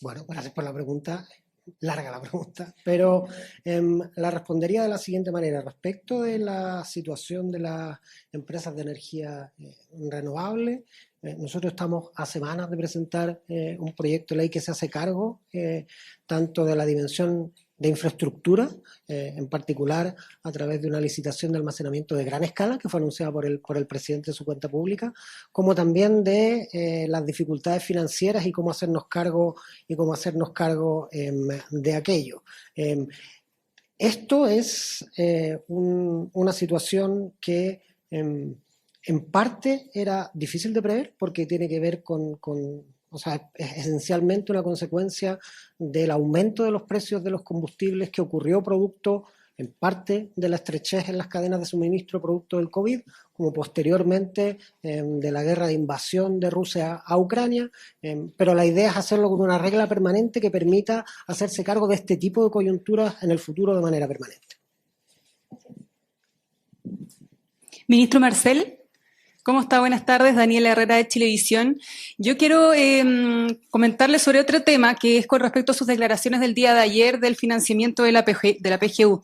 Bueno, gracias por la pregunta. Larga la pregunta, pero la respondería de la siguiente manera. Respecto de la situación de las empresas de energía renovable, nosotros estamos a semanas de presentar un proyecto de ley que se hace cargo tanto de la dimensión de infraestructura, en particular a través de una licitación de almacenamiento de gran escala que fue anunciada por el presidente en su cuenta pública, como también de las dificultades financieras y cómo hacernos cargo de aquello. Esto es una situación que en parte era difícil de prever porque tiene que ver o sea, es esencialmente una consecuencia del aumento de los precios de los combustibles que ocurrió producto en parte de la estrechez en las cadenas de suministro producto del COVID, como posteriormente de la guerra de invasión de Rusia a Ucrania, pero la idea es hacerlo con una regla permanente que permita hacerse cargo de este tipo de coyunturas en el futuro de manera permanente. Ministro Marcel. ¿Cómo está? Buenas tardes, Daniela Herrera de Chilevisión. Yo quiero comentarle sobre otro tema que es con respecto a sus declaraciones del día de ayer del financiamiento de la PGU.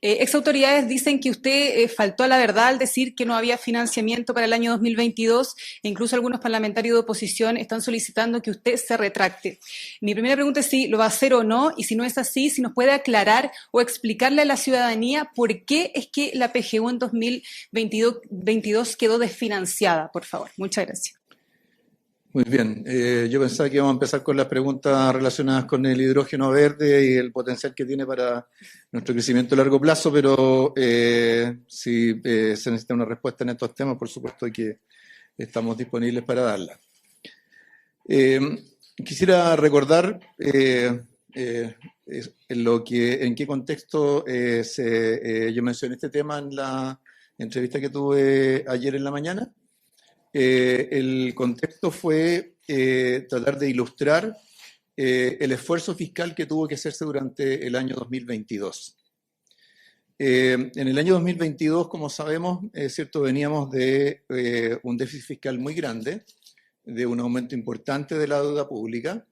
Ex autoridades dicen que usted faltó a la verdad al decir que no había financiamiento para el año 2022 e incluso algunos parlamentarios de oposición están solicitando que usted se retracte. Mi primera pregunta es si lo va a hacer o no, y si no es así, si nos puede aclarar o explicarle a la ciudadanía por qué es que la PGU en 2022 quedó desfinanciada, por favor. Muchas gracias. Muy bien. Yo pensaba que íbamos a empezar con las preguntas relacionadas con el hidrógeno verde y el potencial que tiene para nuestro crecimiento a largo plazo, pero si se necesita una respuesta en estos temas, por supuesto que estamos disponibles para darla. Quisiera recordar en qué contexto yo mencioné este tema en la entrevista que tuve ayer en la mañana. El contexto fue tratar de ilustrar el esfuerzo fiscal que tuvo que hacerse durante el año 2022. En el año 2022, como sabemos, ¿cierto? Veníamos de un déficit fiscal muy grande, de un aumento importante de la deuda pública,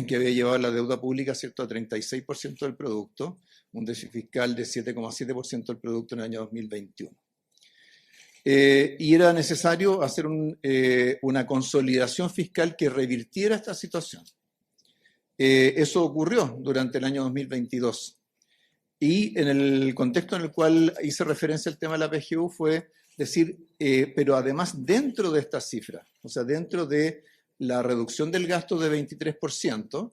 que había llevado la deuda pública, ¿cierto?, a 36% del producto, un déficit fiscal de 7,7% del producto en el año 2021. Y era necesario hacer una consolidación fiscal que revirtiera esta situación. Eso ocurrió durante el año 2022. Y en el contexto en el cual hice referencia al tema de la PGU fue decir, pero además dentro de estas cifras, o sea, dentro de la reducción del gasto de 23%,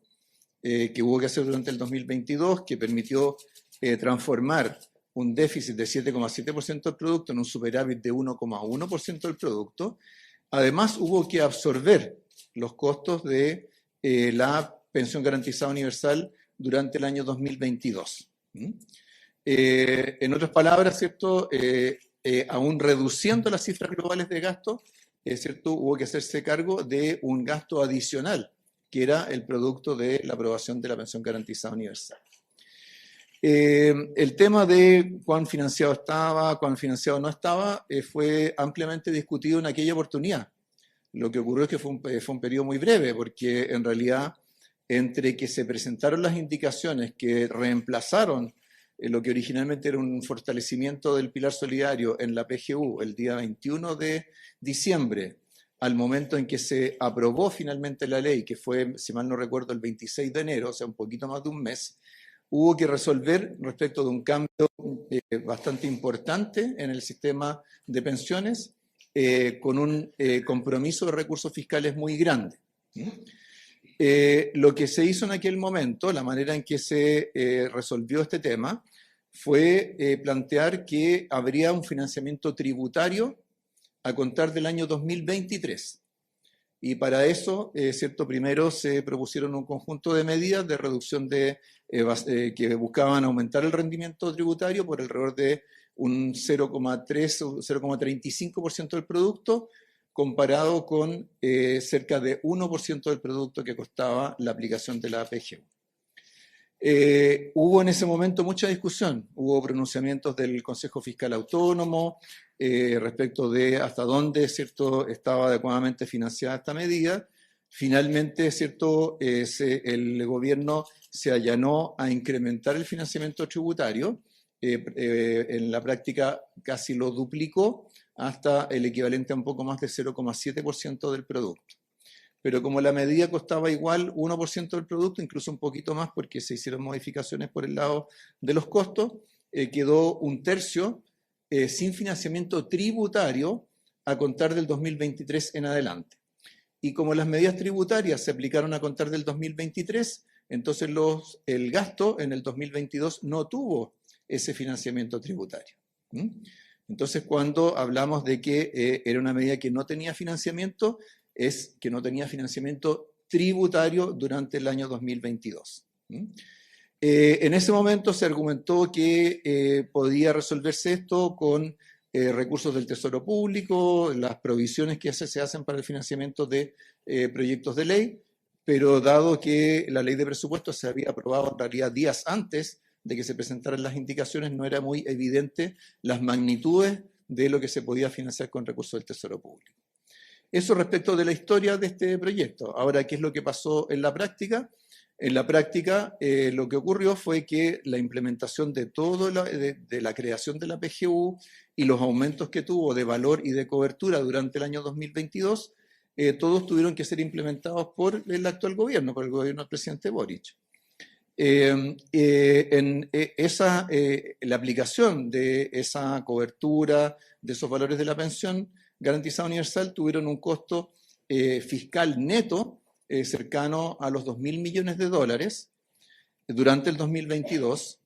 que hubo que hacer durante el 2022, que permitió transformar un déficit de 7,7% del producto en un superávit de 1,1% del producto. Además, hubo que absorber los costos de la pensión garantizada universal durante el año 2022. En otras palabras, ¿cierto? Aún reduciendo las cifras globales de gasto, ¿cierto? Hubo que hacerse cargo de un gasto adicional, que era el producto de la aprobación de la pensión garantizada universal. El tema de cuán financiado estaba, cuán financiado no estaba, fue ampliamente discutido en aquella oportunidad. Lo que ocurrió es que fue un periodo muy breve, porque en realidad, entre que se presentaron las indicaciones que reemplazaron lo que originalmente era un fortalecimiento del pilar solidario en la PGU el día 21 de diciembre, al momento en que se aprobó finalmente la ley, que fue, si mal no recuerdo, el 26 de enero, o sea, un poquito más de un mes, hubo que resolver respecto de un cambio bastante importante en el sistema de pensiones, con un compromiso de recursos fiscales muy grande. Lo que se hizo en aquel momento, la manera en que se resolvió este tema, fue plantear que habría un financiamiento tributario a contar del año 2023. Y para eso, ¿cierto? Primero se propusieron un conjunto de medidas de reducción que buscaban aumentar el rendimiento tributario por alrededor de un 0,3 o 0,35% del producto, comparado con cerca de 1% del producto que costaba la aplicación de la PGU. Hubo en ese momento mucha discusión, hubo pronunciamientos del Consejo Fiscal Autónomo respecto de hasta dónde, ¿cierto?, estaba adecuadamente financiada esta medida. Finalmente, ¿cierto? El gobierno se allanó a incrementar el financiamiento tributario, en la práctica casi lo duplicó hasta el equivalente a un poco más de 0,7% del producto. Pero como la medida costaba igual 1% del producto, incluso un poquito más porque se hicieron modificaciones por el lado de los costos, quedó un tercio sin financiamiento tributario a contar del 2023 en adelante. Y como las medidas tributarias se aplicaron a contar del 2023, entonces el gasto en el 2022 no tuvo ese financiamiento tributario. Entonces, cuando hablamos de que era una medida que no tenía financiamiento, es que no tenía financiamiento tributario durante el año 2022. En ese momento se argumentó que podía resolverse esto con recursos del Tesoro Público, las provisiones que se hacen para el financiamiento de proyectos de ley, pero dado que la ley de presupuestos se había aprobado en realidad días antes de que se presentaran las indicaciones, no era muy evidente las magnitudes de lo que se podía financiar con recursos del Tesoro Público. Eso respecto de la historia de este proyecto. Ahora, ¿qué es lo que pasó en la práctica? En la práctica, lo que ocurrió fue que la implementación de la creación de la PGU y los aumentos que tuvo de valor y de cobertura durante el año 2022, todos tuvieron que ser implementados por el actual gobierno, por el gobierno del presidente Boric. La aplicación de esa cobertura, de esos valores de la pensión garantizada universal, tuvieron un costo fiscal neto cercano a los 2.000 millones de dólares durante el 2022,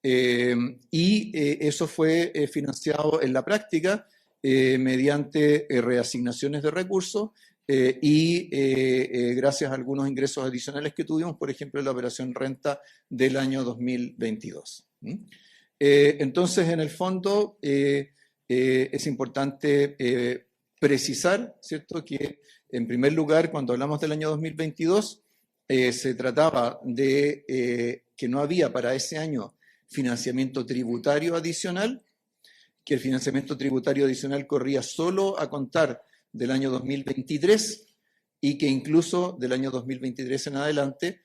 y eso fue financiado en la práctica mediante reasignaciones de recursos y gracias a algunos ingresos adicionales que tuvimos, por ejemplo, en la operación renta del año 2022. Entonces, en el fondo, es importante precisar, ¿cierto?, que en primer lugar, cuando hablamos del año 2022, se trataba de que no había para ese año financiamiento tributario adicional, que el financiamiento tributario adicional corría solo a contar del año 2023 y que incluso del año 2023 en adelante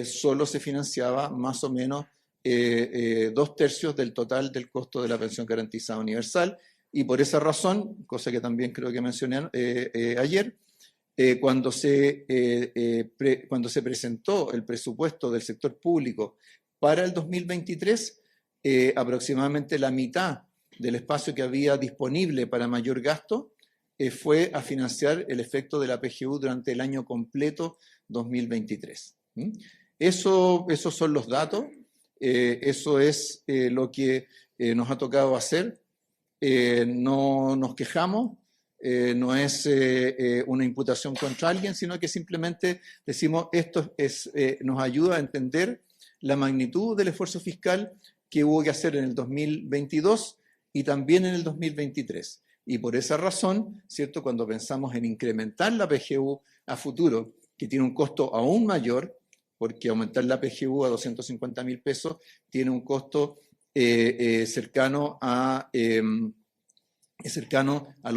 solo se financiaba más o menos 2/3 del total del costo de la pensión garantizada universal. Y por esa razón, cosa que también creo que mencioné ayer, cuando se presentó el presupuesto del sector público para el 2023, aproximadamente la mitad del espacio que había disponible para mayor gasto fue a financiar el efecto de la PGU durante el año completo 2023. Esos son los datos, eso es lo que nos ha tocado hacer. No nos quejamos, no es una imputación contra alguien, sino que simplemente decimos esto nos ayuda a entender la magnitud del esfuerzo fiscal que hubo que hacer en el 2022 y también en el 2023. Y por esa razón, ¿cierto?, cuando pensamos en incrementar la PGU a futuro, que tiene un costo aún mayor, porque aumentar la PGU a 250.000 pesos tiene un costo cercano a los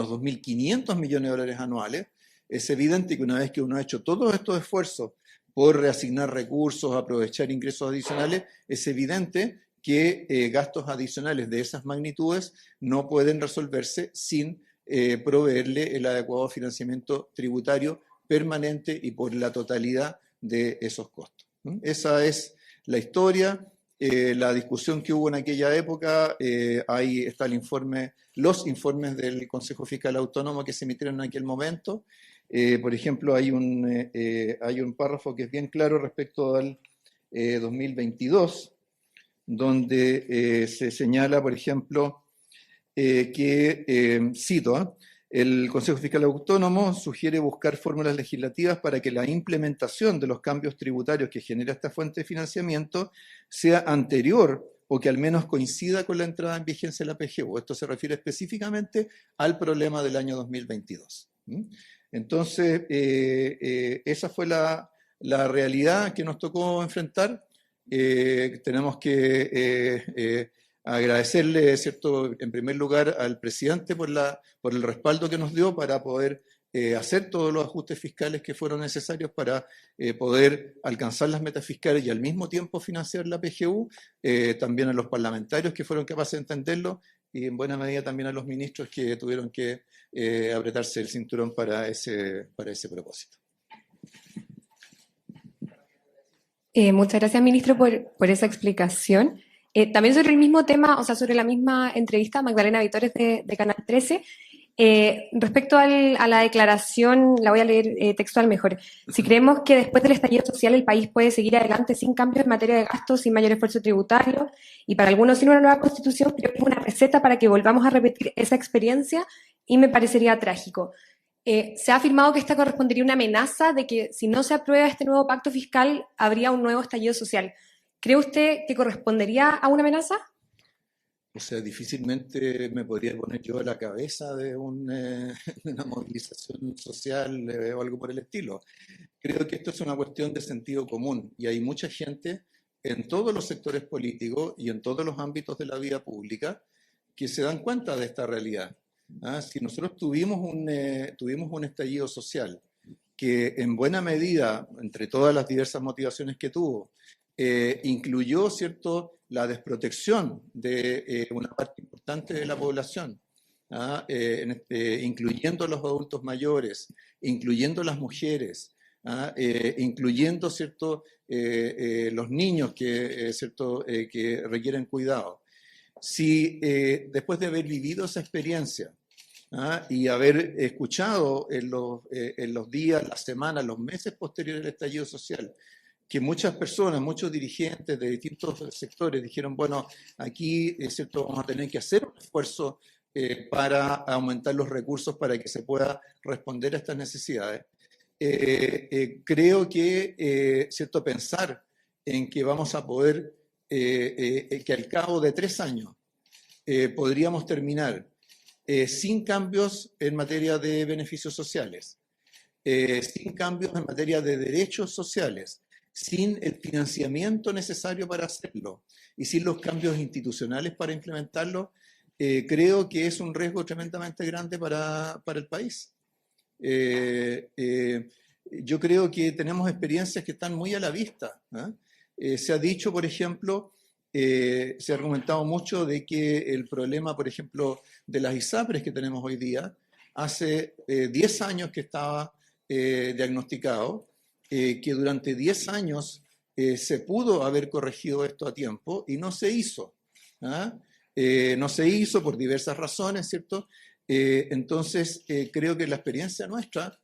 2.500 millones de dólares anuales, es evidente que una vez que uno ha hecho todos estos esfuerzos por reasignar recursos, aprovechar ingresos adicionales, es evidente que gastos adicionales de esas magnitudes no pueden resolverse sin proveerle el adecuado financiamiento tributario permanente y por la totalidad de esos costos. Esa es la historia. La discusión que hubo en aquella época, ahí está los informes del Consejo Fiscal Autónomo que se emitieron en aquel momento. Por ejemplo, hay un párrafo que es bien claro respecto al 2022, donde se señala, por ejemplo, cito, el Consejo Fiscal Autónomo sugiere buscar fórmulas legislativas para que la implementación de los cambios tributarios que genera esta fuente de financiamiento sea anterior o que al menos coincida con la entrada en vigencia de la PGU. Esto se refiere específicamente al problema del año 2022. Entonces, esa fue la realidad que nos tocó enfrentar. Tenemos que agradecerle, ¿cierto?, en primer lugar al presidente por el respaldo que nos dio para poder hacer todos los ajustes fiscales que fueron necesarios para poder alcanzar las metas fiscales y al mismo tiempo financiar la PGU, también a los parlamentarios que fueron capaces de entenderlo y en buena medida también a los ministros que tuvieron que apretarse el cinturón para ese propósito. Muchas gracias, ministro, por esa explicación. También sobre el mismo tema, o sea, sobre la misma entrevista, Magdalena Vitores de Canal 13, respecto a la declaración, la voy a leer textual mejor. Si creemos que después del estallido social el país puede seguir adelante sin cambios en materia de gastos, sin mayor esfuerzo tributario, y para algunos sin una nueva constitución, creo que es una receta para que volvamos a repetir esa experiencia y me parecería trágico. Se ha afirmado que esta correspondería a una amenaza de que si no se aprueba este nuevo pacto fiscal, habría un nuevo estallido social. ¿Cree usted que correspondería a una amenaza? O sea, difícilmente me podría poner yo a la cabeza de una movilización social o algo por el estilo. Creo que esto es una cuestión de sentido común y hay mucha gente en todos los sectores políticos y en todos los ámbitos de la vida pública que se dan cuenta de esta realidad. Si nosotros tuvimos un estallido social que en buena medida, entre todas las diversas motivaciones que tuvo, incluyó, ¿cierto?, la desprotección de una parte importante de la población, incluyendo a los adultos mayores, incluyendo las mujeres, incluyendo, ¿cierto?, los niños que requieren cuidado. Si después de haber vivido esa experiencia y haber escuchado en los días, las semanas, los meses posteriores al estallido social, que muchas personas, muchos dirigentes de distintos sectores dijeron, bueno, aquí es cierto, vamos a tener que hacer un esfuerzo para aumentar los recursos para que se pueda responder a estas necesidades. Creo que, cierto, pensar en que vamos a poder, que al cabo de 3 años podríamos terminar sin cambios en materia de beneficios sociales, sin cambios en materia de derechos sociales, sin el financiamiento necesario para hacerlo y sin los cambios institucionales para implementarlo, creo que es un riesgo tremendamente grande para el país. Yo creo que tenemos experiencias que están muy a la vista. Se ha dicho, por ejemplo, se ha argumentado mucho de que el problema, por ejemplo, de las ISAPRES que tenemos hoy día, hace 10 años que estaba diagnosticado, que durante 10 años se pudo haber corregido esto a tiempo y no se hizo. No se hizo por diversas razones, ¿cierto? Entonces, creo que la experiencia nuestra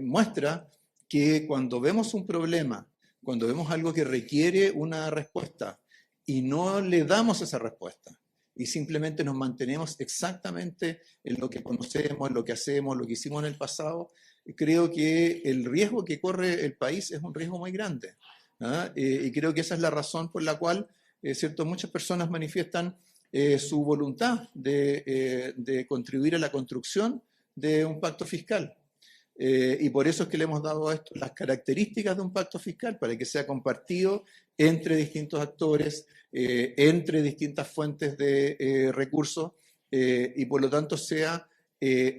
muestra que cuando vemos un problema, cuando vemos algo que requiere una respuesta y no le damos esa respuesta y simplemente nos mantenemos exactamente en lo que conocemos, en lo que hacemos, lo que hicimos en el pasado, creo que el riesgo que corre el país es un riesgo muy grande. Y creo que esa es la razón por la cual ¿cierto? Muchas personas manifiestan su voluntad de contribuir a la construcción de un pacto fiscal. Y por eso es que le hemos dado a esto las características de un pacto fiscal, para que sea compartido entre distintos actores, entre distintas fuentes de recursos, y por lo tanto sea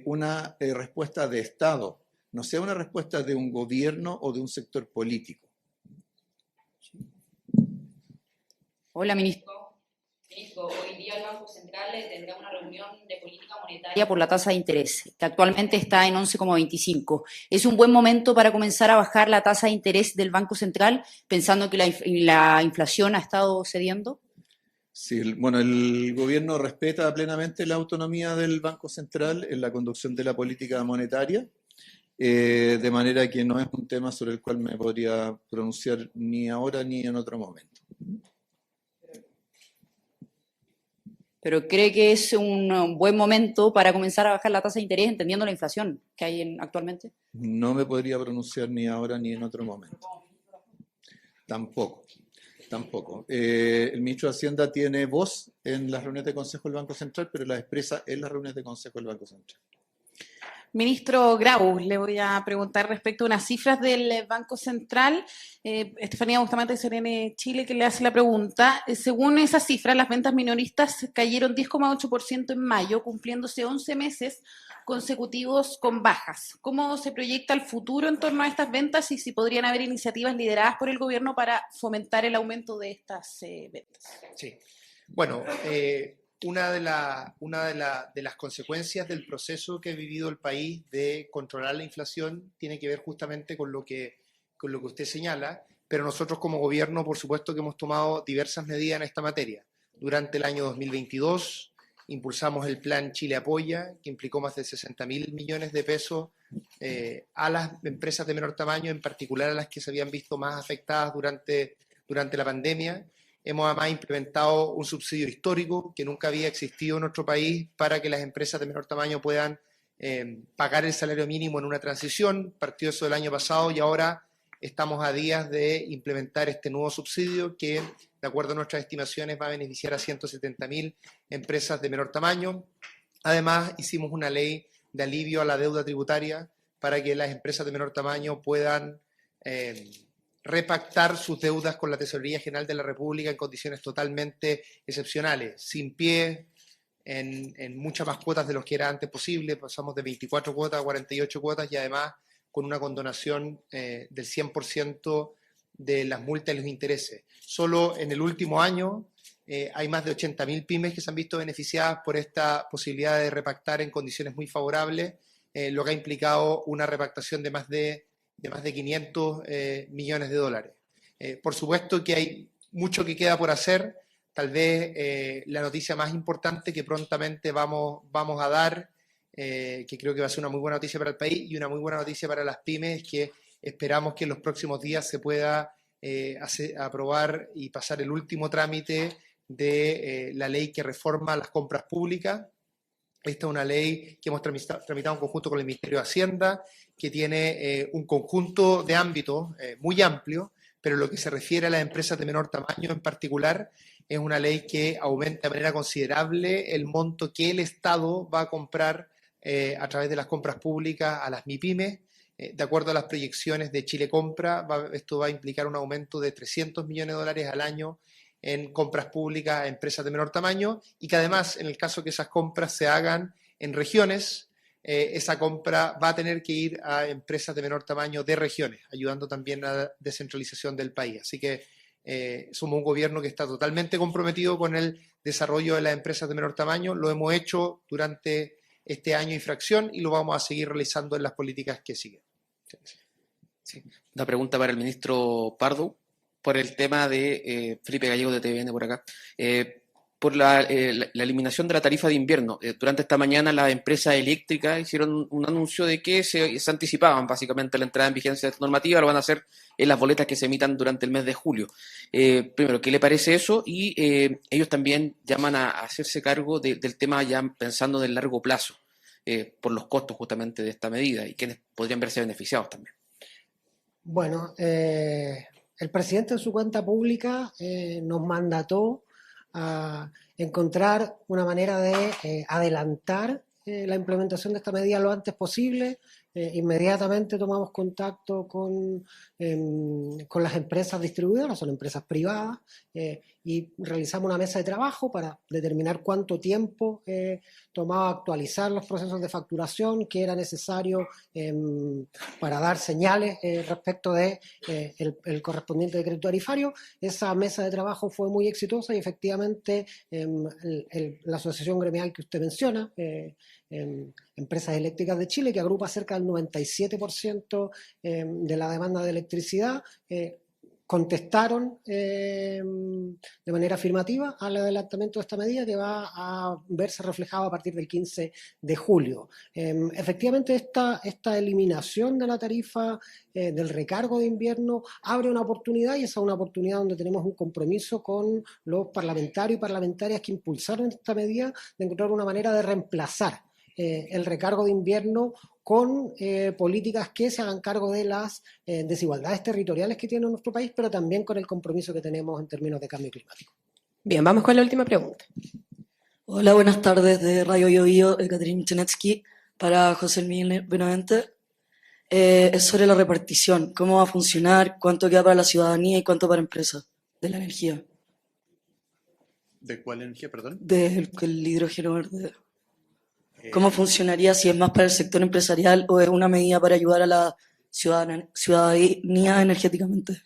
una respuesta de Estado, no sea una respuesta de un gobierno o de un sector político. Hola, ministro. Ministro, hoy día el Banco Central tendrá una reunión de política monetaria por la tasa de interés, que actualmente está en 11,25. ¿Es un buen momento para comenzar a bajar la tasa de interés del Banco Central, pensando que la inflación ha estado cediendo? Sí, bueno, el gobierno respeta plenamente la autonomía del Banco Central en la conducción de la política monetaria, de manera que no es un tema sobre el cual me podría pronunciar ni ahora ni en otro momento. ¿Pero cree que es un buen momento para comenzar a bajar la tasa de interés, entendiendo la inflación que hay actualmente? No me podría pronunciar ni ahora ni en otro momento. Tampoco. El ministro de Hacienda tiene voz en las reuniones de Consejo del Banco Central, pero la expresa en las reuniones de Consejo del Banco Central. Ministro Grau, le voy a preguntar respecto a unas cifras del Banco Central. Estefanía Bustamante de CNN Chile, que le hace la pregunta. Según esas cifras, las ventas minoristas cayeron 10,8% en mayo, cumpliéndose 11 meses consecutivos con bajas. ¿Cómo se proyecta el futuro en torno a estas ventas y si podrían haber iniciativas lideradas por el gobierno para fomentar el aumento de estas ventas? Sí. Bueno, una de las consecuencias del proceso que ha vivido el país de controlar la inflación tiene que ver justamente con lo que usted señala, pero nosotros como gobierno, por supuesto que hemos tomado diversas medidas en esta materia. Durante el año 2022 impulsamos el plan Chile Apoya, que implicó más de 60.000 millones de pesos a las empresas de menor tamaño, en particular a las que se habían visto más afectadas durante la pandemia. Hemos además implementado un subsidio histórico que nunca había existido en nuestro país para que las empresas de menor tamaño puedan pagar el salario mínimo en una transición. Partió eso del año pasado y ahora estamos a días de implementar este nuevo subsidio que, de acuerdo a nuestras estimaciones, va a beneficiar a 170.000 empresas de menor tamaño. Además, hicimos una ley de alivio a la deuda tributaria para que las empresas de menor tamaño puedan repactar sus deudas con la Tesorería General de la República en condiciones totalmente excepcionales, sin pie, en muchas más cuotas de los que era antes posible. Pasamos de 24 cuotas a 48 cuotas y además con una condonación del 100% de las multas y los intereses. Solo en el último año hay más de 80.000 pymes que se han visto beneficiadas por esta posibilidad de repactar en condiciones muy favorables, lo que ha implicado una repactación de más de 500 millones de dólares. Por supuesto que hay mucho que queda por hacer. Tal vez la noticia más importante que prontamente vamos a dar, que creo que va a ser una muy buena noticia para el país y una muy buena noticia para las pymes, es que esperamos que en los próximos días se pueda aprobar y pasar el último trámite de la ley que reforma las compras públicas. Esta es una ley que hemos tramitado en conjunto con el Ministerio de Hacienda, que tiene un conjunto de ámbitos muy amplio, pero lo que se refiere a las empresas de menor tamaño en particular, es una ley que aumenta de manera considerable el monto que el Estado va a comprar a través de las compras públicas a las MIPYMES. De acuerdo a las proyecciones de Chile Compra, esto va a implicar un aumento de 300 millones de dólares al año en compras públicas a empresas de menor tamaño y que además, en el caso que esas compras se hagan en regiones, esa compra va a tener que ir a empresas de menor tamaño de regiones, ayudando también a la descentralización del país. Así que somos un gobierno que está totalmente comprometido con el desarrollo de las empresas de menor tamaño. Lo hemos hecho durante este año y fracción y lo vamos a seguir realizando en las políticas que siguen. Sí. Una pregunta para el ministro Pardo por el tema de Felipe Gallego de TVN por acá. Por la eliminación de la tarifa de invierno. Durante esta mañana las empresas eléctricas hicieron un anuncio de que se anticipaban básicamente la entrada en vigencia de esta normativa, lo van a hacer en las boletas que se emitan durante el mes de julio. Primero, ¿qué le parece eso? Y ellos también llaman a hacerse cargo del tema ya pensando en el largo plazo, por los costos justamente de esta medida y quienes podrían verse beneficiados también. Bueno, el presidente en su cuenta pública nos mandató a encontrar una manera de adelantar la implementación de esta medida lo antes posible. Inmediatamente tomamos contacto con las empresas distribuidoras, son empresas privadas, y realizamos una mesa de trabajo para determinar cuánto tiempo tomaba actualizar los procesos de facturación que era necesario para dar señales respecto de el correspondiente decreto tarifario. Esa mesa de trabajo fue muy exitosa y efectivamente la asociación gremial que usted menciona, Empresas Eléctricas de Chile, que agrupa cerca del 97% de la demanda de electricidad, contestaron de manera afirmativa al adelantamiento de esta medida que va a verse reflejado a partir del 15 de julio. Efectivamente, esta eliminación de la tarifa del recargo de invierno abre una oportunidad, y esa es una oportunidad donde tenemos un compromiso con los parlamentarios y parlamentarias que impulsaron esta medida, de encontrar una manera de reemplazar el recargo de invierno con políticas que se hagan cargo de las desigualdades territoriales que tiene nuestro país, pero también con el compromiso que tenemos en términos de cambio climático. Bien, vamos con la última pregunta. Hola, buenas tardes de Radio Biobío, Caterina Michanetsky. para José Miguel Benavente. Es sobre la repartición, cómo va a funcionar, cuánto queda para la ciudadanía y cuánto para empresas de la energía, ¿De cuál energía, perdón? del hidrógeno verde. ¿Cómo funcionaría si es más para el sector empresarial o es una medida para ayudar a la ciudadanía energéticamente?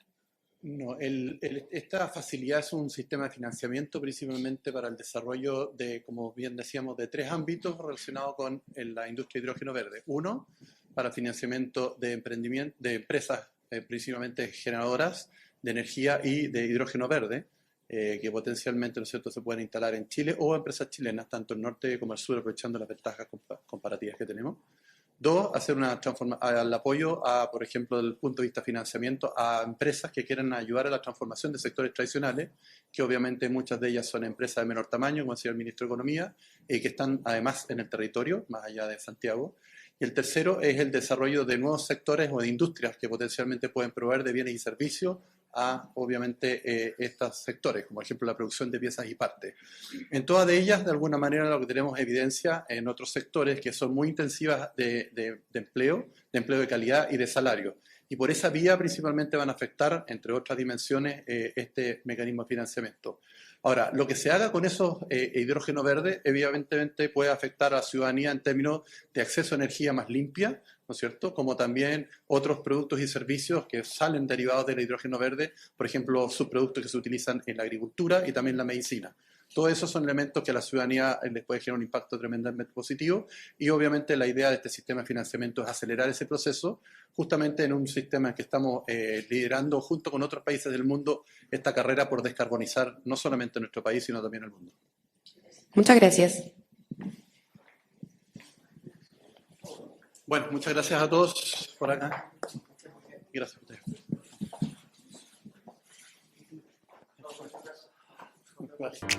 No, esta facilidad es un sistema de financiamiento principalmente para el desarrollo de, como bien decíamos, de 3 ámbitos relacionados con la industria de hidrógeno verde. Uno, para financiamiento de emprendimiento, de empresas principalmente generadoras de energía y de hidrógeno verde, que potencialmente, ¿no es cierto?, se pueden instalar en Chile o empresas chilenas, tanto el norte como el sur, aprovechando las ventajas comparativas que tenemos. 2, hacer al apoyo, por ejemplo, desde el punto de vista de financiamiento, a empresas que quieran ayudar a la transformación de sectores tradicionales, que obviamente muchas de ellas son empresas de menor tamaño, como decía el ministro de Economía, que están además en el territorio, más allá de Santiago. Y el tercero es el desarrollo de nuevos sectores o de industrias que potencialmente pueden proveer de bienes y servicios a, obviamente, estos sectores, como por ejemplo la producción de piezas y partes. En todas de ellas, de alguna manera, lo que tenemos evidencia en otros sectores que son muy intensivas de empleo de calidad y de salario. Y por esa vía principalmente van a afectar, entre otras dimensiones, este mecanismo de financiamiento. Ahora, lo que se haga con esos hidrógeno verde, evidentemente puede afectar a la ciudadanía en términos de acceso a energía más limpia, ¿no es cierto?, como también otros productos y servicios que salen derivados del hidrógeno verde, por ejemplo, subproductos que se utilizan en la agricultura y también en la medicina. Todos esos son elementos que a la ciudadanía les puede generar un impacto tremendamente positivo y obviamente la idea de este sistema de financiamiento es acelerar ese proceso justamente en un sistema en que estamos liderando junto con otros países del mundo esta carrera por descarbonizar no solamente nuestro país sino también el mundo. Muchas gracias. Bueno, muchas gracias a todos por acá. Gracias a ustedes. Gracias.